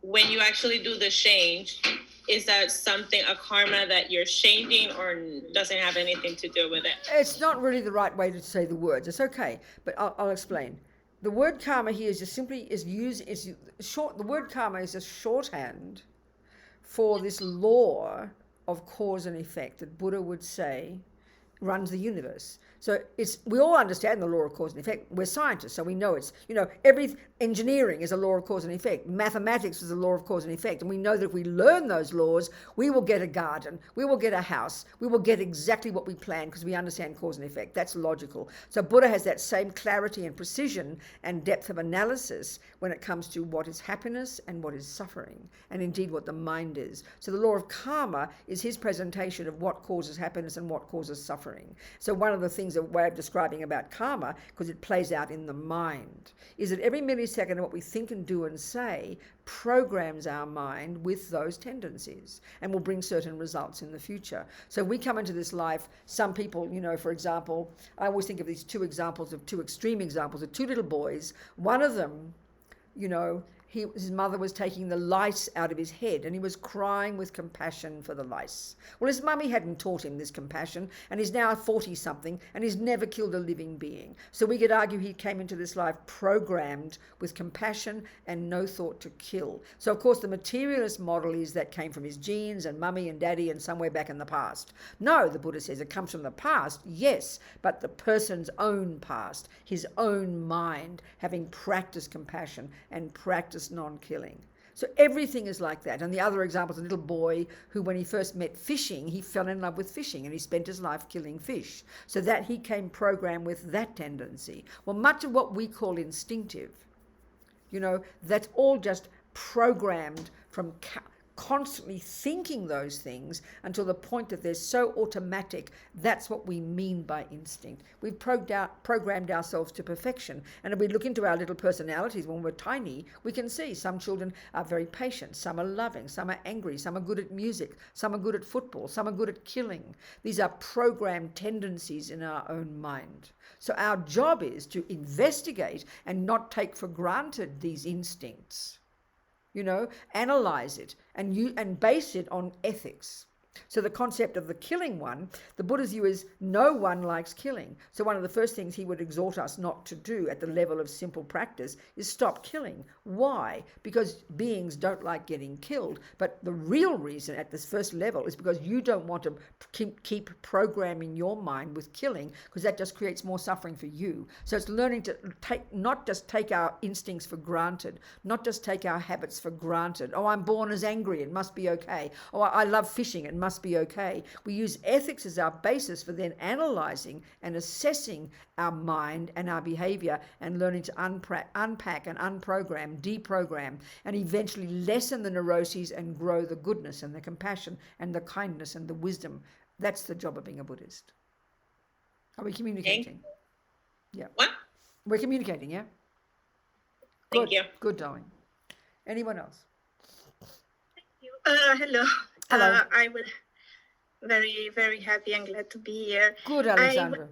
When you actually do the change, is that something, a karma that you're changing, or doesn't have anything to do with it? It's not really the right way to say the words. It's okay, but I'll explain. The word karma here is just simply the word karma is a shorthand for this law of cause and effect that Buddha would say runs the universe. So we all understand the law of cause and effect. We're scientists, so we know every engineering is a law of cause and effect. Mathematics is a law of cause and effect. And we know that if we learn those laws, we will get a garden, we will get a house, we will get exactly what we plan because we understand cause and effect. That's logical. So Buddha has that same clarity and precision and depth of analysis when it comes to what is happiness and what is suffering, and indeed what the mind is. So the law of karma is his presentation of what causes happiness and what causes suffering. So one of the things, a way of describing about karma, because it plays out in the mind, is that every millisecond of what we think and do and say programs our mind with those tendencies and will bring certain results in the future. So we come into this life, some people, for example, I always think of these two extreme examples of two little boys. One of them, his mother was taking the lice out of his head and he was crying with compassion for the lice. Well, his mummy hadn't taught him this compassion, and he's now 40-something and he's never killed a living being. So we could argue he came into this life programmed with compassion and no thought to kill. So of course the materialist model is that came from his genes and mummy and daddy and somewhere back in the past. No, the Buddha says it comes from the past, yes, but the person's own past, his own mind, having practiced compassion and practiced non-killing. So everything is like that. And the other example is a little boy who, when he first met fishing, he fell in love with fishing and he spent his life killing fish. So that he came programmed with that tendency. Well, much of what we call instinctive, that's all just programmed from constantly thinking those things until the point that they're so automatic. That's what we mean by instinct. We've programmed ourselves to perfection. And if we look into our little personalities when we're tiny, we can see some children are very patient, some are loving, some are angry, some are good at music, some are good at football, some are good at killing. These are programmed tendencies in our own mind. So our job is to investigate and not take for granted these instincts. Analyze it and base it on ethics. So the concept of the killing one, the Buddha's view is no one likes killing. So one of the first things he would exhort us not to do at the level of simple practice is stop killing. Why? Because beings don't like getting killed. But the real reason at this first level is because you don't want to keep programming your mind with killing, because that just creates more suffering for you. So it's learning to not just take our instincts for granted, not just take our habits for granted. Oh, I'm born as angry, it must be okay. Oh, I love fishing, it must be okay. We use ethics as our basis for then analyzing and assessing our mind and our behavior and learning to unpack and unprogram, deprogram, and eventually lessen the neuroses and grow the goodness and the compassion and the kindness and the wisdom. That's the job of being a Buddhist. Are we communicating? Yeah. What? We're communicating, yeah? Thank you. Good, darling. Anyone else? Thank you. Hello. Hello. I was very, very happy and glad to be here. Good, Alexandra.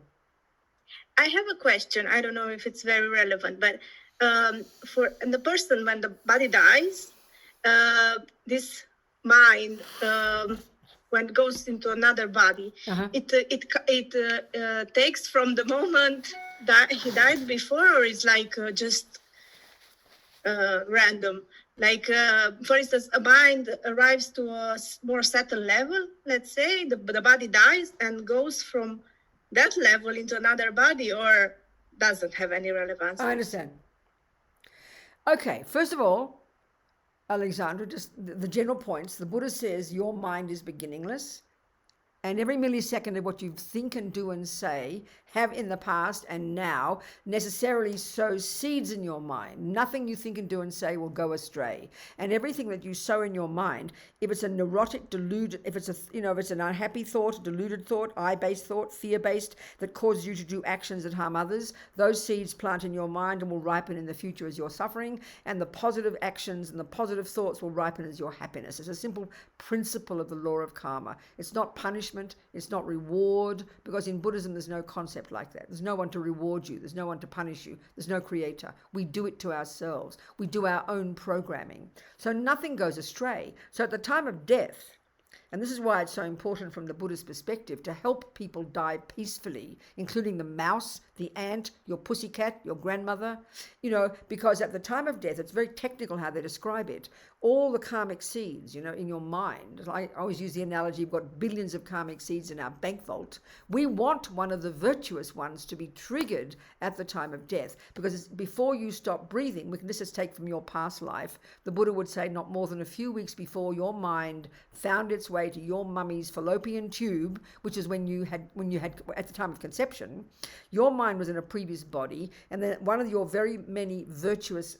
I have a question. I don't know if it's very relevant, but for the person, when the body dies, this mind, when it goes into another body, it takes from the moment that he died before, or it's like just random. Like, for instance, a mind arrives to a more settled level, let's say, the body dies and goes from that level into another body, or doesn't have any relevance. I understand. Okay, first of all, Alexandra, just the general points. The Buddha says your mind is beginningless, and every millisecond of what you think and do and say have in the past and now necessarily sow seeds in your mind. Nothing you think and do and say will go astray. And everything that you sow in your mind, if it's a neurotic, deluded, if it's an unhappy thought, deluded thought, I-based thought, fear-based, that causes you to do actions that harm others, those seeds plant in your mind and will ripen in the future as your suffering, and the positive actions and the positive thoughts will ripen as your happiness. It's a simple principle of the law of karma. It's not punishment. punishment, it's not reward, because in Buddhism there's no concept like that. There's no one to reward you, there's no one to punish you, there's no creator. We do it to ourselves. We do our own programming. So nothing goes astray. So at the time of death, and this is why it's so important from the Buddhist perspective to help people die peacefully, including the mouse, the ant, your pussycat, your grandmother, because at the time of death, it's very technical how they describe it. All the karmic seeds, in your mind. I always use the analogy, we've got billions of karmic seeds in our bank vault. We want one of the virtuous ones to be triggered at the time of death, because it's before you stop breathing. We can just take from your past life. The Buddha would say not more than a few weeks before your mind found its way to your mummy's fallopian tube, which is when you had at the time of conception, your mind was in a previous body, and then one of your very many virtuous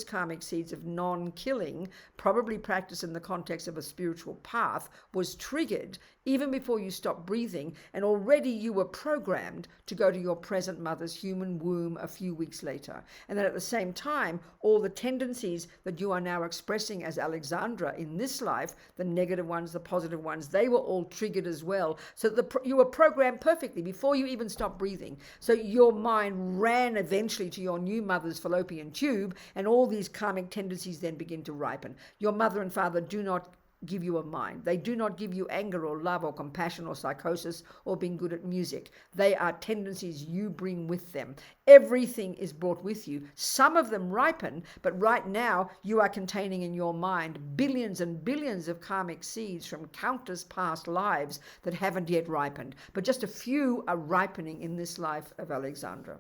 karmic seeds of non-killing, probably practiced in the context of a spiritual path, was triggered even before you stopped breathing, and already you were programmed to go to your present mother's human womb a few weeks later. And then at the same time, all the tendencies that you are now expressing as Alexandra in this life, the negative ones, the positive ones, they were all triggered as well. So you were programmed perfectly before you even stopped breathing. So your mind ran eventually to your new mother's fallopian tube, and all these karmic tendencies then begin to ripen. Your mother and father do not give you a mind. They do not give you anger or love or compassion or psychosis or being good at music. They are tendencies you bring with them. Everything is brought with you. Some of them ripen, but right now you are containing in your mind billions and billions of karmic seeds from countless past lives that haven't yet ripened. But just a few are ripening in this life of Alexandra.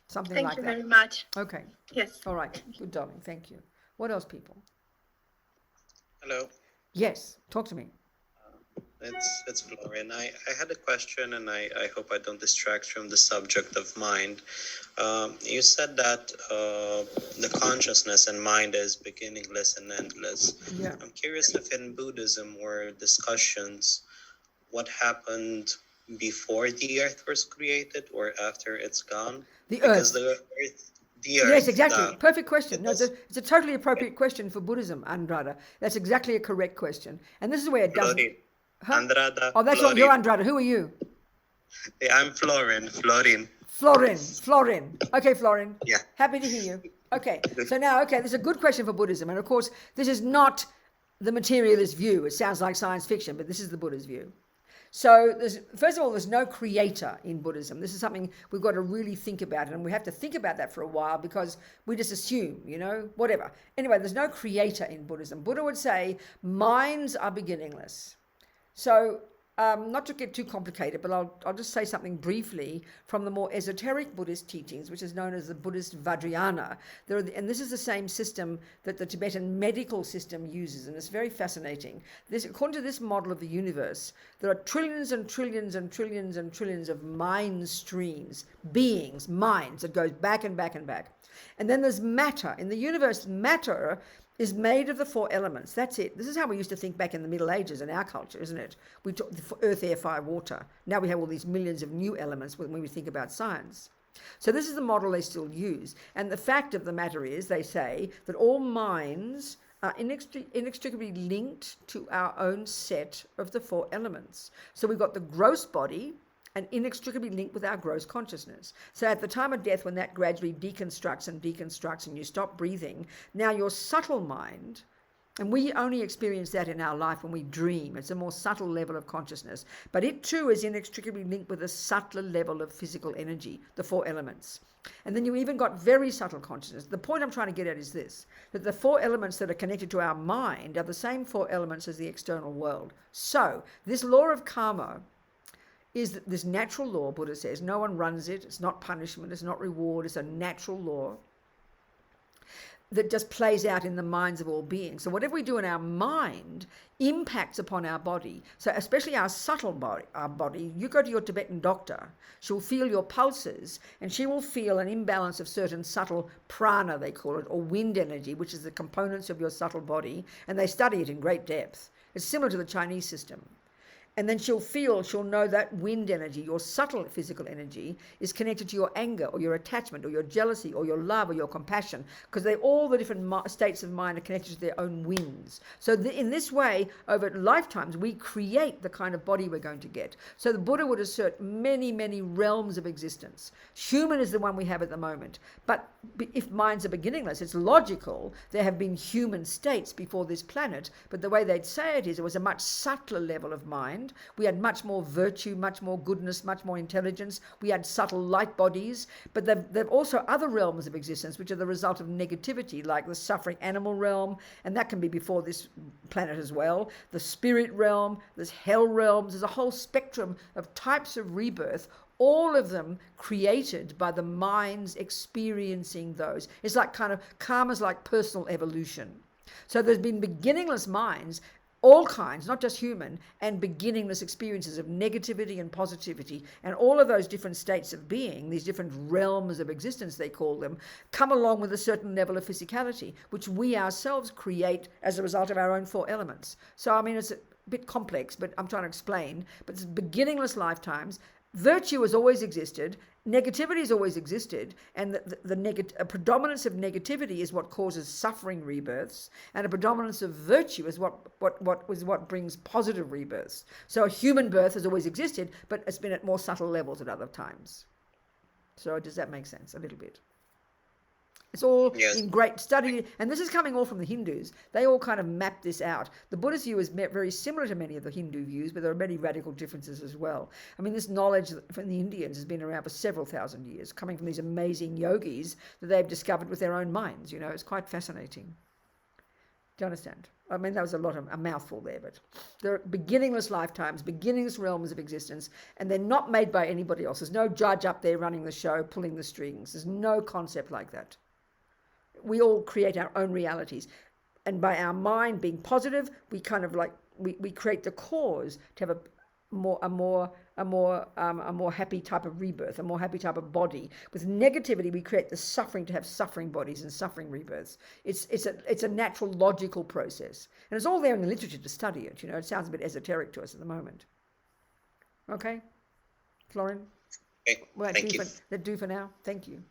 Something like that. Thank you very much. Okay. Yes. All right. Good, darling. Thank you. What else, people? Hello. Yes, talk to me. It's Florian. I had a question, and I hope I don't distract from the subject of mind. You said that the consciousness and mind is beginningless and endless. Yeah. I'm curious if in Buddhism were discussions what happened before the earth was created or after it's gone? The Because earth. The earth. Yes, exactly. Perfect question. No, it's a totally appropriate question for Buddhism, Andrada. That's exactly a correct question. And this is where it doesn't... Huh? Andrada. Oh, that's you're Andrada. Who are you? Yeah, I'm Florin. Florin. Okay, Florin. Yeah. Happy to hear you. Okay, so now, this is a good question for Buddhism. And of course, this is not the materialist view. It sounds like science fiction, but this is the Buddha's view. So first of all, there's no creator in Buddhism. This is something we've got to really think about, and we have to think about that for a while because we just assume, whatever. Anyway, there's no creator in Buddhism. Buddha would say minds are beginningless. So not to get too complicated, but I'll just say something briefly from the more esoteric Buddhist teachings, which is known as the Buddhist Vajrayana. And this is the same system that the Tibetan medical system uses, and it's very fascinating. According to this model of the universe, there are trillions and trillions and trillions and trillions of mind streams, beings, minds, that goes back and back and back. And then there's matter. In the universe, matter is made of the four elements. That's it. This is how we used to think back in the Middle Ages in our culture, isn't it? We took earth, air, fire, water. Now we have all these millions of new elements when we think about science. So this is the model they still use. And the fact of the matter is, they say that all minds are inextricably linked to our own set of the four elements. So we've got the gross body, and inextricably linked with our gross consciousness. So at the time of death, when that gradually deconstructs and you stop breathing, now your subtle mind, and we only experience that in our life when we dream. It's a more subtle level of consciousness. But it too is inextricably linked with a subtler level of physical energy, the four elements. And then you even got very subtle consciousness. The point I'm trying to get at is this, that the four elements that are connected to our mind are the same four elements as the external world. So this law of karma is this natural law, Buddha says. No one runs it. It's not punishment. It's not reward. It's a natural law that just plays out in the minds of all beings. So whatever we do in our mind impacts upon our body. So especially our subtle body, you go to your Tibetan doctor, she'll feel your pulses, and she will feel an imbalance of certain subtle prana, they call it, or wind energy, which is the components of your subtle body, and they study it in great depth. It's similar to the Chinese system. And then she'll know that wind energy, your subtle physical energy, is connected to your anger or your attachment or your jealousy or your love or your compassion, because all the different states of mind are connected to their own winds. So in this way, over lifetimes, we create the kind of body we're going to get. So the Buddha would assert many, many realms of existence. Human is the one we have at the moment. But if minds are beginningless, it's logical there have been human states before this planet. But the way they'd say it is, it was a much subtler level of mind. We had much more virtue, much more goodness, much more intelligence. We had subtle light bodies, but they've also other realms of existence which are the result of negativity, like the suffering animal realm, and that can be before this planet as well. The spirit realm, there's hell realms, there's a whole spectrum of types of rebirth, all of them created by the minds experiencing those. It's like kind of karma's like personal evolution. So there's been beginningless minds, all kinds, not just human, and beginningless experiences of negativity and positivity, and all of those different states of being, these different realms of existence they call them, come along with a certain level of physicality, which we ourselves create as a result of our own 4 elements. So I mean, it's a bit complex, but I'm trying to explain. But it's beginningless lifetimes. Virtue has always existed, negativity has always existed, and a predominance of negativity is what causes suffering rebirths, and a predominance of virtue is what brings positive rebirths. So a human birth has always existed, but it's been at more subtle levels at other times. So does that make sense? A little bit. It's all in great study, and this is coming all from the Hindus. They all kind of map this out. The Buddhist view is very similar to many of the Hindu views, but there are many radical differences as well. I mean, this knowledge from the Indians has been around for several thousand years, coming from these amazing yogis that they've discovered with their own minds. It's quite fascinating. Do you understand? I mean, that was a mouthful there, but there are beginningless lifetimes, beginningless realms of existence, and they're not made by anybody else. There's no judge up there running the show, pulling the strings. There's no concept like that. We all create our own realities, and by our mind being positive, we kind of like we create the cause to have a more happy type of rebirth, a more happy type of body. With negativity, we create the suffering to have suffering bodies and suffering rebirths. It's a natural, logical process, and it's all there in the literature to study it. It sounds a bit esoteric to us at the moment. Okay, Florin. Okay, thank you. That do for now. Thank you.